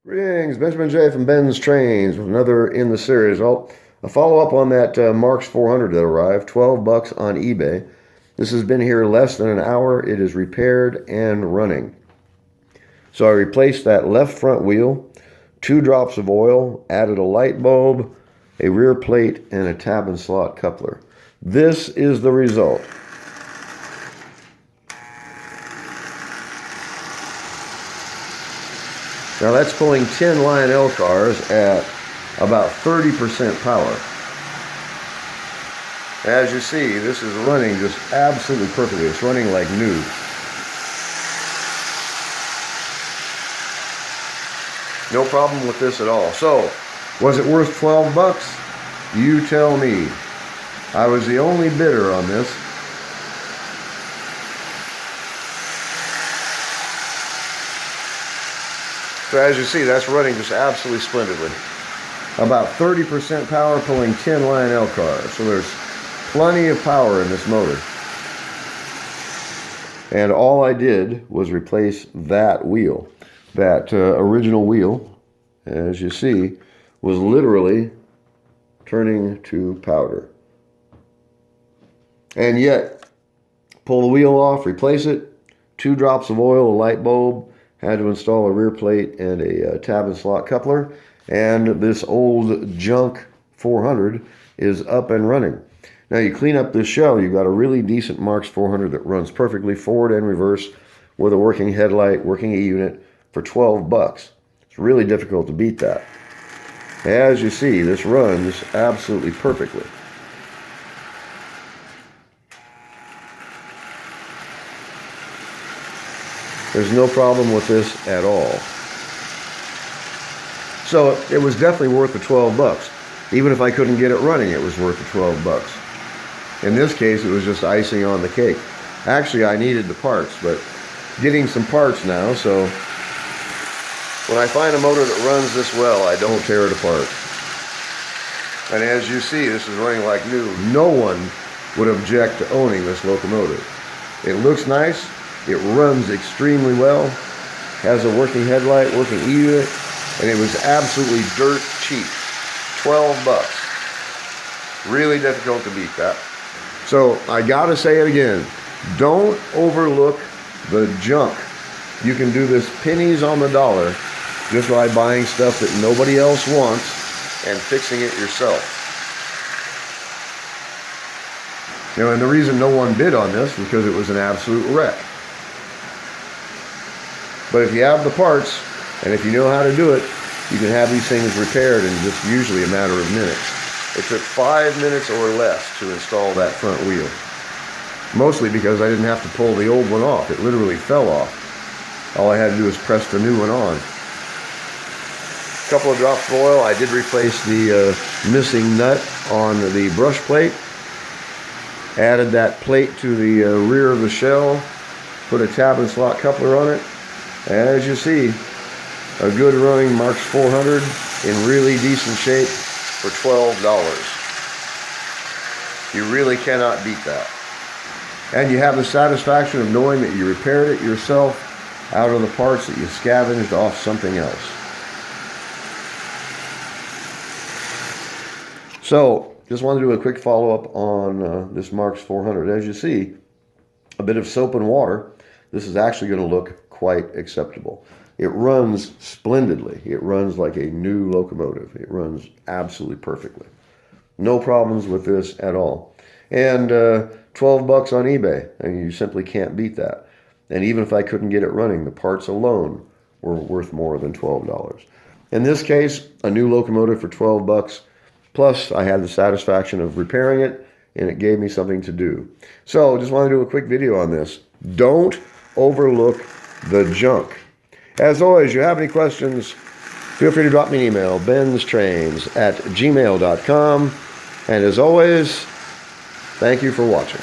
Greetings, Benjamin J from BENZTRAINZ with another in the series. Well, a follow-up on that Marx 400 that arrived, $12 on eBay. This has been here less than an hour. It is repaired and running. So I replaced that left front wheel, 2 drops of oil, added a light bulb, a rear plate, and a tab and slot coupler. This is the result. Now that's pulling 10 Lionel cars at about 30% power. As you see, this is running just absolutely perfectly. It's running like new. No problem with this at all. So, was it worth 12 bucks? You tell me. I was the only bidder on this. So as you see, that's running just absolutely splendidly. About 30% power, pulling 10 Lionel cars. So there's plenty of power in this motor. And all I did was replace that wheel. That original wheel, as you see, was literally turning to powder. And yet, pull the wheel off, replace it, 2 drops of oil, a light bulb, had to install a rear plate and a tab and slot coupler, and this old junk 400 is up and running. Now you clean up this shell, you've got a really decent Marx 400 that runs perfectly forward and reverse with a working headlight, working E-unit for 12 bucks. It's really difficult to beat that. As you see, this runs absolutely perfectly. There's no problem with this at all. So it was definitely worth the 12 bucks. Even if I couldn't get it running, it was worth the 12 bucks. In this case, it was just icing on the cake. Actually, I needed the parts, but getting some parts now, so when I find a motor that runs this well, I don't tear it apart. And as you see, this is running like new. No one would object to owning this locomotive. It looks nice. It runs extremely well, has a working headlight, working E-unit, and it was absolutely dirt cheap. 12 bucks. Really difficult to beat that. So I gotta say it again, don't overlook the junk. You can do this pennies on the dollar just by buying stuff that nobody else wants and fixing it yourself. You know, and the reason no one bid on this was because it was an absolute wreck. But if you have the parts, and if you know how to do it, you can have these things repaired in just usually a matter of minutes. It took 5 minutes or less to install that front wheel. Mostly because I didn't have to pull the old one off. It literally fell off. All I had to do was press the new one on. A couple of drops of oil. I did replace the missing nut on the brush plate. Added that plate to the rear of the shell. Put a tab and slot coupler on it. As you see, a good running Marx 400 in really decent shape for $12. You really cannot beat that. And you have the satisfaction of knowing that you repaired it yourself out of the parts that you scavenged off something else. So, just wanted to do a quick follow-up on this Marx 400. As you see, a bit of soap and water. This is actually going to look quite acceptable. It runs splendidly. It runs like a new locomotive. It runs absolutely perfectly. No problems with this at all. And 12 bucks on eBay, and you simply can't beat that. And even if I couldn't get it running, the parts alone were worth more than $12. In this case, a new locomotive for 12 bucks, plus I had the satisfaction of repairing it, and it gave me something to do. So just want to do a quick video on this. Don't overlook the junk. As always, you have any questions, feel free to drop me an email, BENZTRAINZ@gmail.com. And as always, thank you for watching.